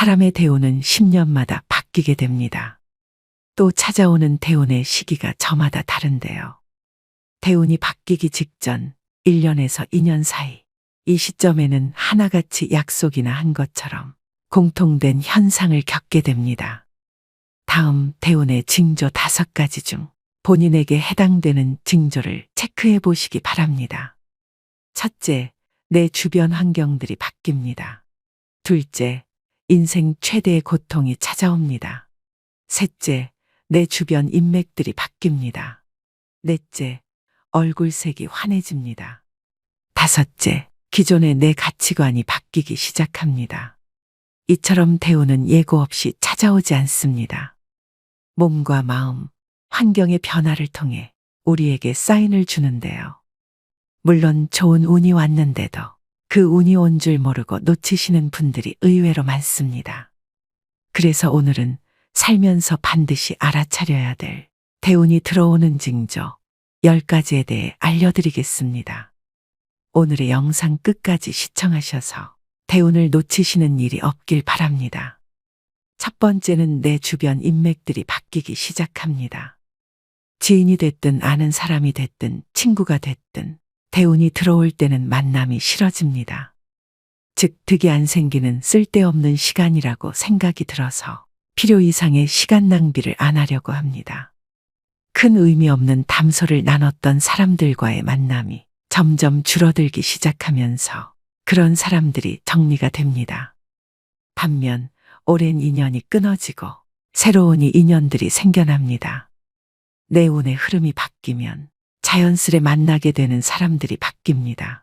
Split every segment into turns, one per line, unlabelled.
사람의 대운은 10년마다 바뀌게 됩니다. 또 찾아오는 대운의 시기가 저마다 다른데요. 대운이 바뀌기 직전 1년에서 2년 사이, 이 시점에는 하나같이 약속이나 한 것처럼 공통된 현상을 겪게 됩니다. 다음 대운의 징조 5가지 중 본인에게 해당되는 징조를 체크해 보시기 바랍니다. 첫째, 내 주변 환경들이 바뀝니다. 둘째, 인생 최대의 고통이 찾아옵니다. 셋째, 내 주변 인맥들이 바뀝니다. 넷째, 얼굴색이 환해집니다. 다섯째, 기존의 내 가치관이 바뀌기 시작합니다. 이처럼 대운은 예고 없이 찾아오지 않습니다. 몸과 마음, 환경의 변화를 통해 우리에게 사인을 주는데요. 물론 좋은 운이 왔는데도 그 운이 온 줄 모르고 놓치시는 분들이 의외로 많습니다. 그래서 오늘은 살면서 반드시 알아차려야 될 대운이 들어오는 징조 10가지에 대해 알려드리겠습니다. 오늘의 영상 끝까지 시청하셔서 대운을 놓치시는 일이 없길 바랍니다. 첫 번째는 내 주변 인맥들이 바뀌기 시작합니다. 지인이 됐든 아는 사람이 됐든 친구가 됐든 대운이 들어올 때는 만남이 싫어집니다. 즉 득이 안 생기는 쓸데없는 시간이라고 생각이 들어서 필요 이상의 시간 낭비를 안 하려고 합니다. 큰 의미 없는 담소를 나눴던 사람들과의 만남이 점점 줄어들기 시작하면서 그런 사람들이 정리가 됩니다. 반면 오랜 인연이 끊어지고 새로운 인연들이 생겨납니다. 내 운의 흐름이 바뀌면 자연스레 만나게 되는 사람들이 바뀝니다.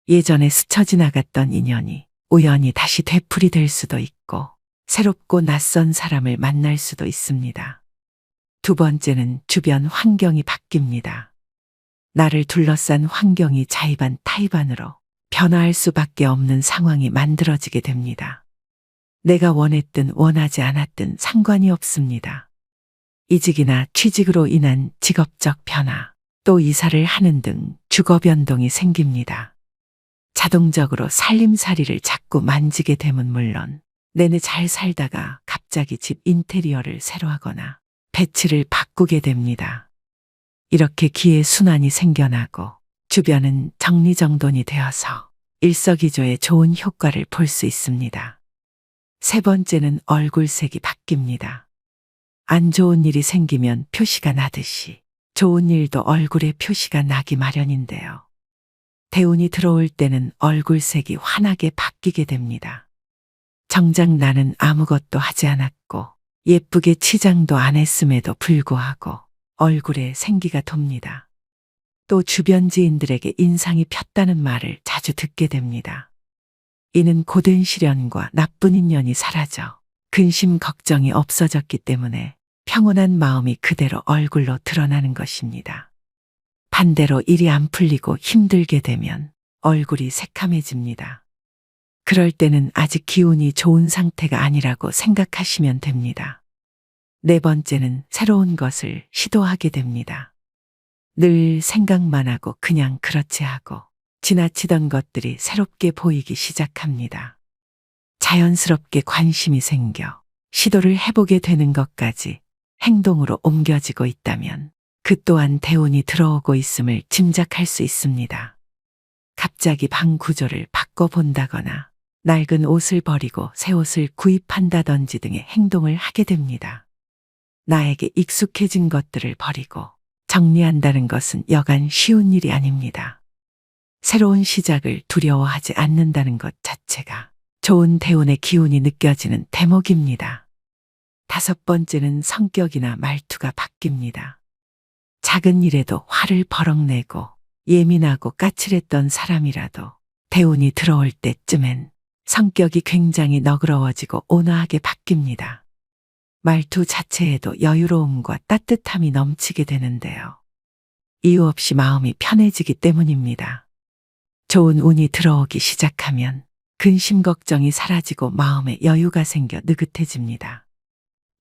예전에 스쳐 지나갔던 인연이 우연히 다시 되풀이 될 수도 있고 새롭고 낯선 사람을 만날 수도 있습니다. 두 번째는 주변 환경이 바뀝니다. 나를 둘러싼 환경이 자의반 타의반으로 변화할 수밖에 없는 상황이 만들어지게 됩니다. 내가 원했든 원하지 않았든 상관이 없습니다. 이직이나 취직으로 인한 직업적 변화, 또 이사를 하는 등 주거 변동이 생깁니다. 자동적으로 살림살이를 자꾸 만지게 되면 물론 내내 잘 살다가 갑자기 집 인테리어를 새로 하거나 배치를 바꾸게 됩니다. 이렇게 기회 순환이 생겨나고 주변은 정리정돈이 되어서 일석이조의 좋은 효과를 볼 수 있습니다. 세 번째는 얼굴색이 바뀝니다. 안 좋은 일이 생기면 표시가 나듯이 좋은 일도 얼굴에 표시가 나기 마련인데요. 대운이 들어올 때는 얼굴색이 환하게 바뀌게 됩니다. 정작 나는 아무것도 하지 않았고 예쁘게 치장도 안 했음에도 불구하고 얼굴에 생기가 돕니다. 또 주변 지인들에게 인상이 폈다는 말을 자주 듣게 됩니다. 이는 고된 시련과 나쁜 인연이 사라져 근심 걱정이 없어졌기 때문에 평온한 마음이 그대로 얼굴로 드러나는 것입니다. 반대로 일이 안 풀리고 힘들게 되면 얼굴이 새카매집니다. 그럴 때는 아직 기운이 좋은 상태가 아니라고 생각하시면 됩니다. 네 번째는 새로운 것을 시도하게 됩니다. 늘 생각만 하고 그냥 그렇지 하고 지나치던 것들이 새롭게 보이기 시작합니다. 자연스럽게 관심이 생겨 시도를 해보게 되는 것까지 행동으로 옮겨지고 있다면 그 또한 대운이 들어오고 있음을 짐작할 수 있습니다. 갑자기 방 구조를 바꿔본다거나 낡은 옷을 버리고 새 옷을 구입한다든지 등의 행동을 하게 됩니다. 나에게 익숙해진 것들을 버리고 정리한다는 것은 여간 쉬운 일이 아닙니다. 새로운 시작을 두려워하지 않는다는 것 자체가 좋은 대운의 기운이 느껴지는 대목입니다. 다섯 번째는 성격이나 말투가 바뀝니다. 작은 일에도 화를 버럭 내고 예민하고 까칠했던 사람이라도 대운이 들어올 때쯤엔 성격이 굉장히 너그러워지고 온화하게 바뀝니다. 말투 자체에도 여유로움과 따뜻함이 넘치게 되는데요. 이유 없이 마음이 편해지기 때문입니다. 좋은 운이 들어오기 시작하면 근심 걱정이 사라지고 마음에 여유가 생겨 느긋해집니다.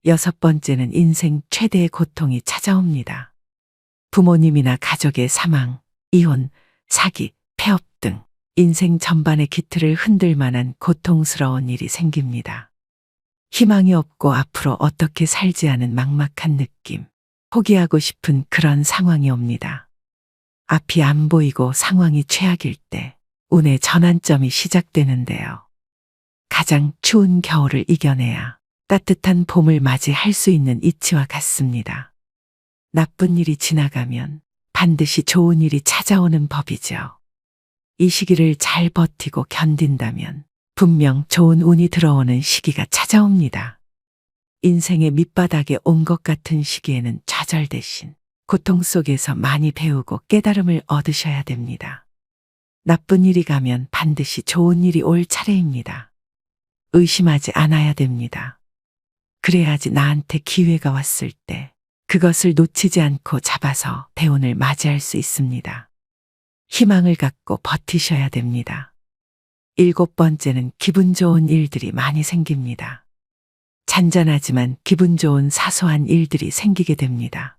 여섯 번째는 인생 최대의 고통이 찾아옵니다. 부모님이나 가족의 사망, 이혼, 사기, 폐업 등 인생 전반의 기틀을 흔들 만한 고통스러운 일이 생깁니다. 희망이 없고 앞으로 어떻게 살지 하는 막막한 느낌. 포기하고 싶은 그런 상황이 옵니다. 앞이 안 보이고 상황이 최악일 때 운의 전환점이 시작되는데요. 가장 추운 겨울을 이겨내야 따뜻한 봄을 맞이할 수 있는 이치와 같습니다. 나쁜 일이 지나가면 반드시 좋은 일이 찾아오는 법이죠. 이 시기를 잘 버티고 견딘다면 분명 좋은 운이 들어오는 시기가 찾아옵니다. 인생의 밑바닥에 온 것 같은 시기에는 좌절 대신 고통 속에서 많이 배우고 깨달음을 얻으셔야 됩니다. 나쁜 일이 가면 반드시 좋은 일이 올 차례입니다. 의심하지 않아야 됩니다. 그래야지 나한테 기회가 왔을 때 그것을 놓치지 않고 잡아서 대운을 맞이할 수 있습니다. 희망을 갖고 버티셔야 됩니다. 7번째는 기분 좋은 일들이 많이 생깁니다. 잔잔하지만 기분 좋은 사소한 일들이 생기게 됩니다.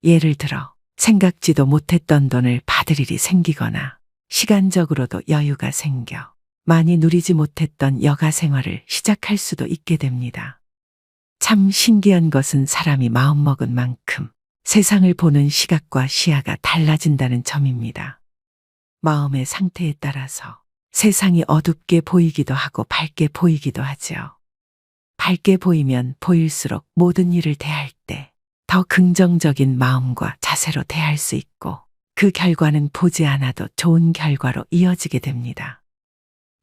예를 들어 생각지도 못했던 돈을 받을 일이 생기거나 시간적으로도 여유가 생겨 많이 누리지 못했던 여가 생활을 시작할 수도 있게 됩니다. 참 신기한 것은 사람이 마음먹은 만큼 세상을 보는 시각과 시야가 달라진다는 점입니다. 마음의 상태에 따라서 세상이 어둡게 보이기도 하고 밝게 보이기도 하죠. 밝게 보이면 보일수록 모든 일을 대할 때 더 긍정적인 마음과 자세로 대할 수 있고 그 결과는 보지 않아도 좋은 결과로 이어지게 됩니다.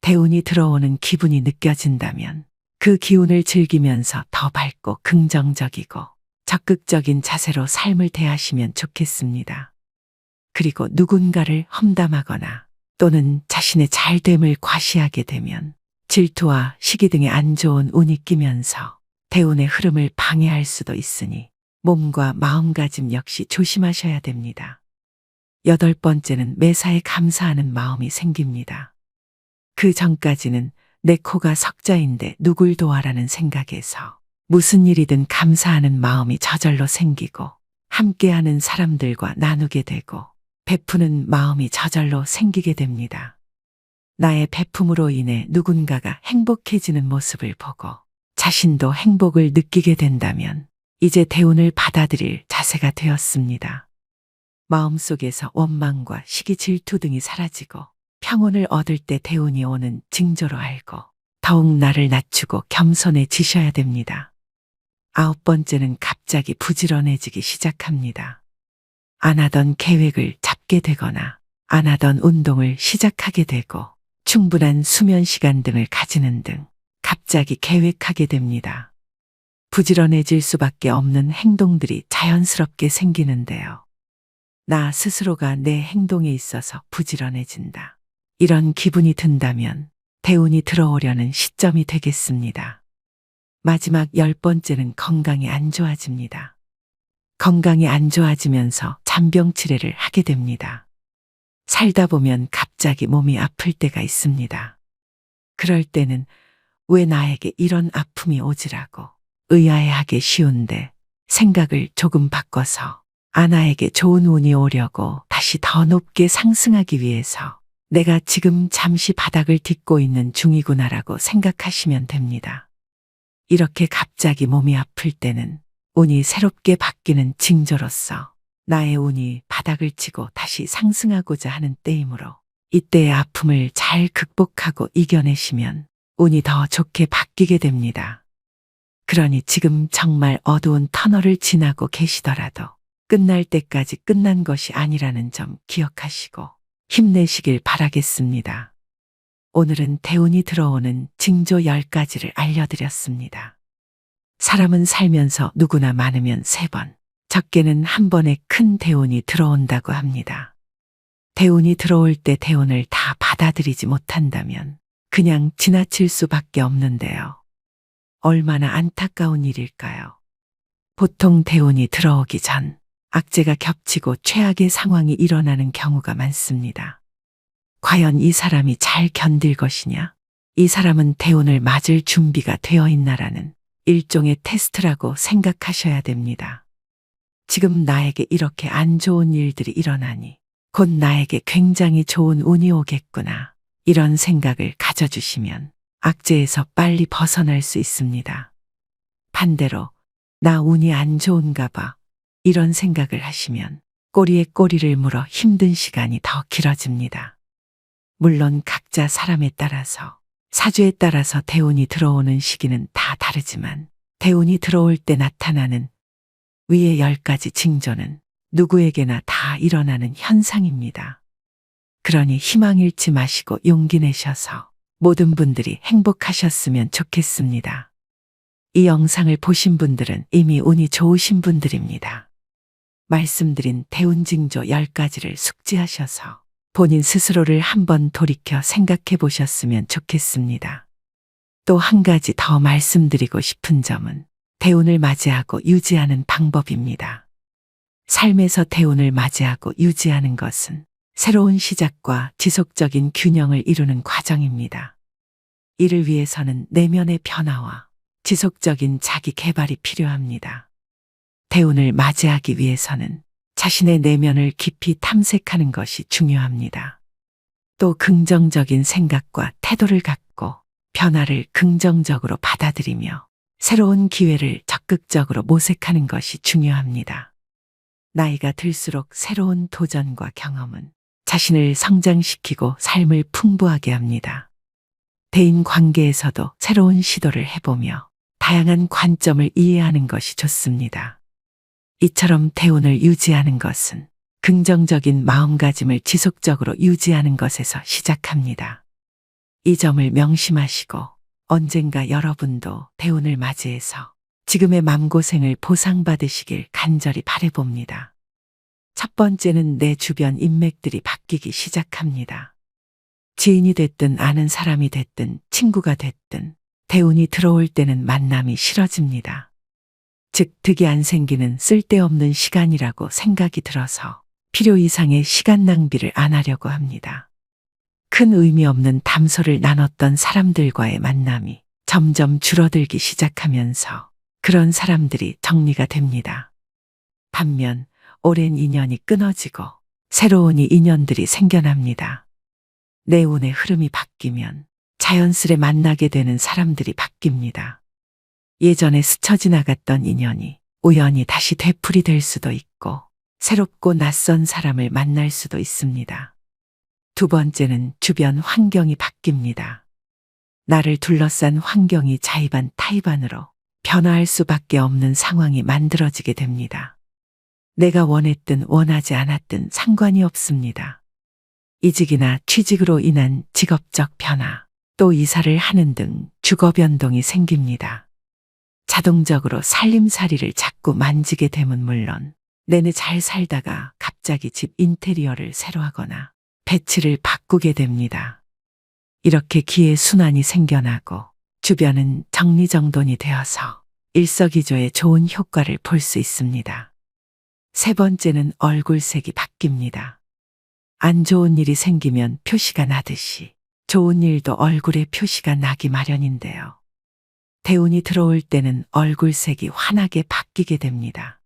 대운이 들어오는 기분이 느껴진다면 그 기운을 즐기면서 더 밝고 긍정적이고 적극적인 자세로 삶을 대하시면 좋겠습니다. 그리고 누군가를 험담하거나 또는 자신의 잘됨을 과시하게 되면 질투와 시기 등의 안 좋은 운이 끼면서 대운의 흐름을 방해할 수도 있으니 몸과 마음가짐 역시 조심하셔야 됩니다. 8번째는 매사에 감사하는 마음이 생깁니다. 그 전까지는 내 코가 석자인데 누굴 도와라는 생각에서 무슨 일이든 감사하는 마음이 저절로 생기고 함께하는 사람들과 나누게 되고 베푸는 마음이 저절로 생기게 됩니다. 나의 베품으로 인해 누군가가 행복해지는 모습을 보고 자신도 행복을 느끼게 된다면 이제 대운을 받아들일 자세가 되었습니다. 마음속에서 원망과 시기 질투 등이 사라지고 평온을 얻을 때 대운이 오는 징조로 알고 더욱 나를 낮추고 겸손해지셔야 됩니다. 9번째는 갑자기 부지런해지기 시작합니다. 안 하던 계획을 잡게 되거나 안 하던 운동을 시작하게 되고 충분한 수면 시간 등을 가지는 등 갑자기 계획하게 됩니다. 부지런해질 수밖에 없는 행동들이 자연스럽게 생기는데요. 나 스스로가 내 행동에 있어서 부지런해진다. 이런 기분이 든다면 대운이 들어오려는 시점이 되겠습니다. 마지막 10번째는 건강이 안 좋아집니다. 건강이 안 좋아지면서 잔병치레를 하게 됩니다. 살다 보면 갑자기 몸이 아플 때가 있습니다. 그럴 때는 왜 나에게 이런 아픔이 오지라고 의아해하기 쉬운데 생각을 조금 바꿔서 아나에게 좋은 운이 오려고 다시 더 높게 상승하기 위해서 내가 지금 잠시 바닥을 딛고 있는 중이구나라고 생각하시면 됩니다. 이렇게 갑자기 몸이 아플 때는 운이 새롭게 바뀌는 징조로서 나의 운이 바닥을 치고 다시 상승하고자 하는 때이므로 이때의 아픔을 잘 극복하고 이겨내시면 운이 더 좋게 바뀌게 됩니다. 그러니 지금 정말 어두운 터널을 지나고 계시더라도 끝날 때까지 끝난 것이 아니라는 점 기억하시고 힘내시길 바라겠습니다. 오늘은 대운이 들어오는 징조 10가지를 알려드렸습니다. 사람은 살면서 누구나 많으면 3번, 적게는 1번의 큰 대운이 들어온다고 합니다. 대운이 들어올 때 대운을 다 받아들이지 못한다면 그냥 지나칠 수밖에 없는데요. 얼마나 안타까운 일일까요? 보통 대운이 들어오기 전 악재가 겹치고 최악의 상황이 일어나는 경우가 많습니다. 과연 이 사람이 잘 견딜 것이냐? 이 사람은 대운을 맞을 준비가 되어 있나라는 일종의 테스트라고 생각하셔야 됩니다. 지금 나에게 이렇게 안 좋은 일들이 일어나니 곧 나에게 굉장히 좋은 운이 오겠구나. 이런 생각을 가져주시면 악재에서 빨리 벗어날 수 있습니다. 반대로 나 운이 안 좋은가 봐 이런 생각을 하시면 꼬리에 꼬리를 물어 힘든 시간이 더 길어집니다. 물론 각자 사람에 따라서 사주에 따라서 대운이 들어오는 시기는 다 다르지만 대운이 들어올 때 나타나는 위의 10가지 징조는 누구에게나 다 일어나는 현상입니다. 그러니 희망 잃지 마시고 용기 내셔서 모든 분들이 행복하셨으면 좋겠습니다. 이 영상을 보신 분들은 이미 운이 좋으신 분들입니다. 말씀드린 대운 징조 10가지를 숙지하셔서 본인 스스로를 한번 돌이켜 생각해 보셨으면 좋겠습니다. 또 한 가지 더 말씀드리고 싶은 점은 대운을 맞이하고 유지하는 방법입니다. 삶에서 대운을 맞이하고 유지하는 것은 새로운 시작과 지속적인 균형을 이루는 과정입니다. 이를 위해서는 내면의 변화와 지속적인 자기 개발이 필요합니다. 대운을 맞이하기 위해서는 자신의 내면을 깊이 탐색하는 것이 중요합니다. 또 긍정적인 생각과 태도를 갖고 변화를 긍정적으로 받아들이며 새로운 기회를 적극적으로 모색하는 것이 중요합니다. 나이가 들수록 새로운 도전과 경험은 자신을 성장시키고 삶을 풍부하게 합니다. 대인 관계에서도 새로운 시도를 해보며 다양한 관점을 이해하는 것이 좋습니다. 이처럼 대운을 유지하는 것은 긍정적인 마음가짐을 지속적으로 유지하는 것에서 시작합니다. 이 점을 명심하시고 언젠가 여러분도 대운을 맞이해서 지금의 맘고생을 보상받으시길 간절히 바라봅니다. 첫 번째는 내 주변 인맥들이 바뀌기 시작합니다. 지인이 됐든 아는 사람이 됐든 친구가 됐든 대운이 들어올 때는 만남이 싫어집니다. 즉 득이 안 생기는 쓸데없는 시간이라고 생각이 들어서 필요 이상의 시간 낭비를 안 하려고 합니다. 큰 의미 없는 담소를 나눴던 사람들과의 만남이 점점 줄어들기 시작하면서 그런 사람들이 정리가 됩니다. 반면 오랜 인연이 끊어지고 새로운 인연들이 생겨납니다. 내 운의 흐름이 바뀌면 자연스레 만나게 되는 사람들이 바뀝니다. 예전에 스쳐 지나갔던 인연이 우연히 다시 되풀이 될 수도 있고 새롭고 낯선 사람을 만날 수도 있습니다. 두 번째는 주변 환경이 바뀝니다. 나를 둘러싼 환경이 자의반 타의반으로 변화할 수밖에 없는 상황이 만들어지게 됩니다. 내가 원했든 원하지 않았든 상관이 없습니다. 이직이나 취직으로 인한 직업적 변화, 또 이사를 하는 등 주거 변동이 생깁니다. 자동적으로 살림살이를 자꾸 만지게 되면 물론 내내 잘 살다가 갑자기 집 인테리어를 새로 하거나 배치를 바꾸게 됩니다. 이렇게 기회 순환이 생겨나고 주변은 정리정돈이 되어서 일석이조의 좋은 효과를 볼 수 있습니다. 세 번째는 얼굴색이 바뀝니다. 안 좋은 일이 생기면 표시가 나듯이 좋은 일도 얼굴에 표시가 나기 마련인데요. 대운이 들어올 때는 얼굴색이 환하게 바뀌게 됩니다.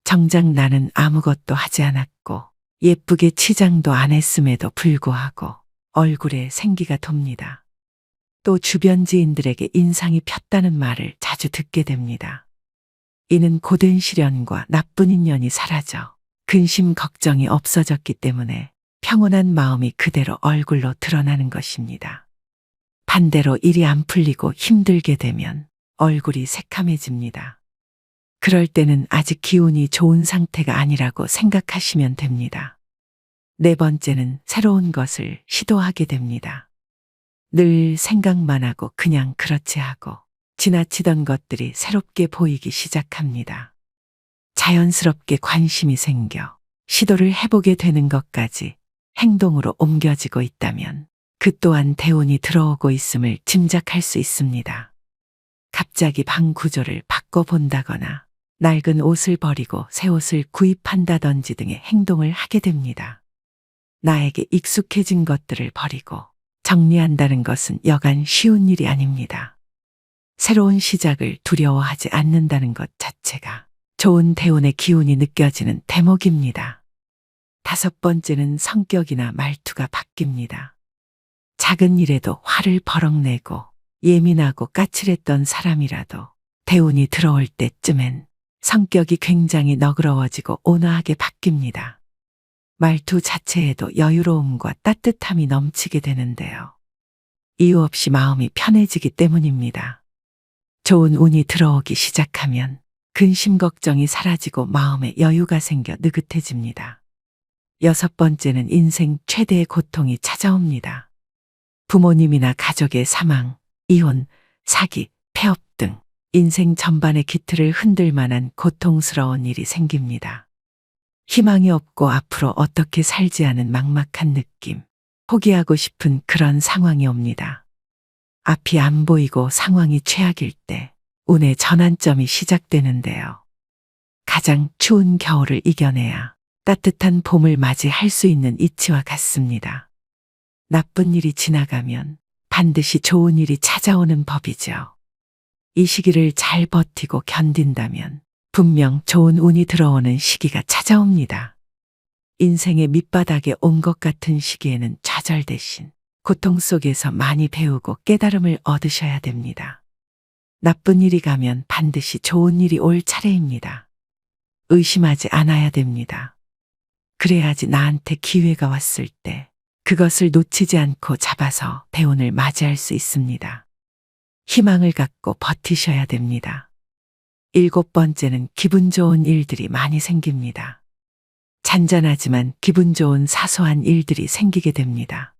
정작 나는 아무것도 하지 않았고 예쁘게 치장도 안 했음에도 불구하고 얼굴에 생기가 돕니다. 또 주변 지인들에게 인상이 폈다는 말을 자주 듣게 됩니다. 이는 고된 시련과 나쁜 인연이 사라져 근심 걱정이 없어졌기 때문에 평온한 마음이 그대로 얼굴로 드러나는 것입니다. 반대로 일이 안 풀리고 힘들게 되면 얼굴이 새카매집니다. 그럴 때는 아직 기운이 좋은 상태가 아니라고 생각하시면 됩니다. 네 번째는 새로운 것을 시도하게 됩니다. 늘 생각만 하고 그냥 그렇지 하고 지나치던 것들이 새롭게 보이기 시작합니다. 자연스럽게 관심이 생겨 시도를 해보게 되는 것까지 행동으로 옮겨지고 있다면 그 또한 대운이 들어오고 있음을 짐작할 수 있습니다. 갑자기 방 구조를 바꿔본다거나 낡은 옷을 버리고 새 옷을 구입한다든지 등의 행동을 하게 됩니다. 나에게 익숙해진 것들을 버리고 정리한다는 것은 여간 쉬운 일이 아닙니다. 새로운 시작을 두려워하지 않는다는 것 자체가 좋은 대운의 기운이 느껴지는 대목입니다. 다섯 번째는 성격이나 말투가 바뀝니다. 작은 일에도 화를 버럭내고 예민하고 까칠했던 사람이라도 대운이 들어올 때쯤엔 성격이 굉장히 너그러워지고 온화하게 바뀝니다. 말투 자체에도 여유로움과 따뜻함이 넘치게 되는데요. 이유 없이 마음이 편해지기 때문입니다. 좋은 운이 들어오기 시작하면 근심 걱정이 사라지고 마음에 여유가 생겨 느긋해집니다. 6번째는 인생 최대의 고통이 찾아옵니다. 부모님이나 가족의 사망, 이혼, 사기, 폐업 등 인생 전반의 기틀을 흔들 만한 고통스러운 일이 생깁니다. 희망이 없고 앞으로 어떻게 살지 하는 막막한 느낌, 포기하고 싶은 그런 상황이 옵니다. 앞이 안 보이고 상황이 최악일 때 운의 전환점이 시작되는데요. 가장 추운 겨울을 이겨내야 따뜻한 봄을 맞이할 수 있는 이치와 같습니다. 나쁜 일이 지나가면 반드시 좋은 일이 찾아오는 법이죠. 이 시기를 잘 버티고 견딘다면 분명 좋은 운이 들어오는 시기가 찾아옵니다. 인생의 밑바닥에 온 것 같은 시기에는 좌절 대신 고통 속에서 많이 배우고 깨달음을 얻으셔야 됩니다. 나쁜 일이 가면 반드시 좋은 일이 올 차례입니다. 의심하지 않아야 됩니다. 그래야지 나한테 기회가 왔을 때 그것을 놓치지 않고 잡아서 대운을 맞이할 수 있습니다. 희망을 갖고 버티셔야 됩니다. 7번째는 기분 좋은 일들이 많이 생깁니다. 잔잔하지만 기분 좋은 사소한 일들이 생기게 됩니다.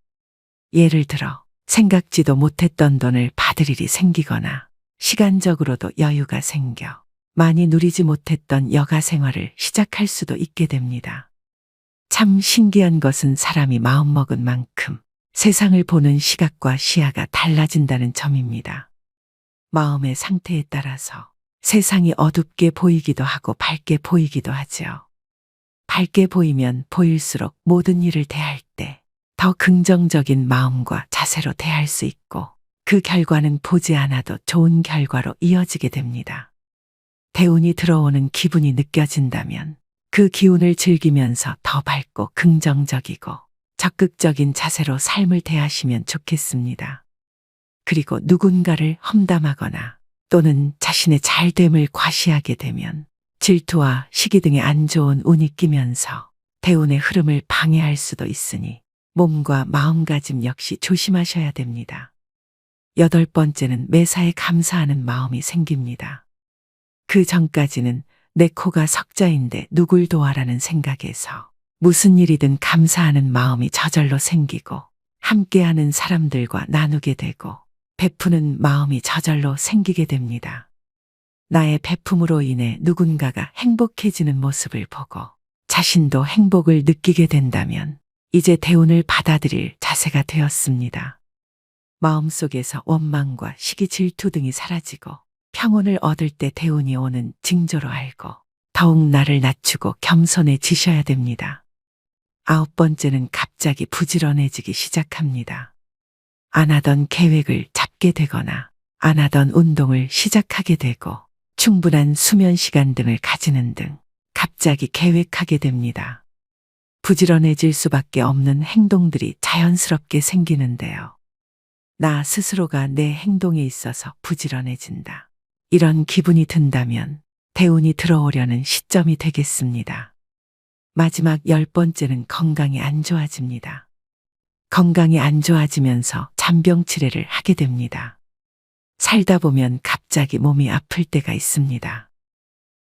예를 들어 생각지도 못했던 돈을 받을 일이 생기거나 시간적으로도 여유가 생겨 많이 누리지 못했던 여가 생활을 시작할 수도 있게 됩니다. 참 신기한 것은 사람이 마음먹은 만큼 세상을 보는 시각과 시야가 달라진다는 점입니다. 마음의 상태에 따라서 세상이 어둡게 보이기도 하고 밝게 보이기도 하죠. 밝게 보이면 보일수록 모든 일을 대할 때 더 긍정적인 마음과 자세로 대할 수 있고 그 결과는 보지 않아도 좋은 결과로 이어지게 됩니다. 대운이 들어오는 기분이 느껴진다면 그 기운을 즐기면서 더 밝고 긍정적이고 적극적인 자세로 삶을 대하시면 좋겠습니다. 그리고 누군가를 험담하거나 또는 자신의 잘됨을 과시하게 되면 질투와 시기 등의 안 좋은 운이 끼면서 대운의 흐름을 방해할 수도 있으니 몸과 마음가짐 역시 조심하셔야 됩니다. 8번째는 매사에 감사하는 마음이 생깁니다. 그 전까지는 내 코가 석자인데 누굴 도와라는 생각에서 무슨 일이든 감사하는 마음이 저절로 생기고 함께하는 사람들과 나누게 되고 베푸는 마음이 저절로 생기게 됩니다. 나의 베품으로 인해 누군가가 행복해지는 모습을 보고 자신도 행복을 느끼게 된다면 이제 대운을 받아들일 자세가 되었습니다. 마음속에서 원망과 시기 질투 등이 사라지고 평온을 얻을 때 대운이 오는 징조로 알고 더욱 나를 낮추고 겸손해지셔야 됩니다. 9번째는 갑자기 부지런해지기 시작합니다. 안 하던 계획을 잡게 되거나 안 하던 운동을 시작하게 되고 충분한 수면 시간 등을 가지는 등 갑자기 계획하게 됩니다. 부지런해질 수밖에 없는 행동들이 자연스럽게 생기는데요. 나 스스로가 내 행동에 있어서 부지런해진다. 이런 기분이 든다면 대운이 들어오려는 시점이 되겠습니다. 마지막 10번째는 건강이 안 좋아집니다. 건강이 안 좋아지면서 잔병치레를 하게 됩니다. 살다 보면 갑자기 몸이 아플 때가 있습니다.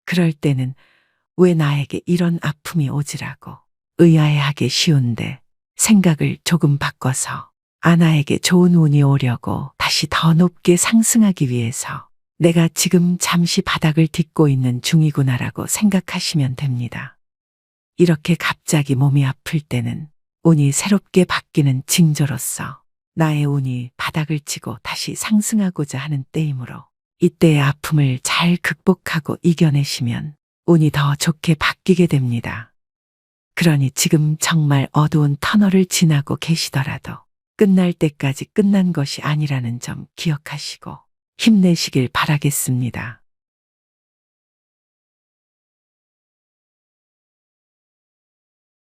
그럴 때는 왜 나에게 이런 아픔이 오지라고 의아해하기 쉬운데 생각을 조금 바꿔서 아나에게 좋은 운이 오려고 다시 더 높게 상승하기 위해서 내가 지금 잠시 바닥을 딛고 있는 중이구나라고 생각하시면 됩니다. 이렇게 갑자기 몸이 아플 때는 운이 새롭게 바뀌는 징조로서 나의 운이 바닥을 치고 다시 상승하고자 하는 때이므로 이때의 아픔을 잘 극복하고 이겨내시면 운이 더 좋게 바뀌게 됩니다. 그러니 지금 정말 어두운 터널을 지나고 계시더라도 끝날 때까지 끝난 것이 아니라는 점 기억하시고 힘내시길 바라겠습니다.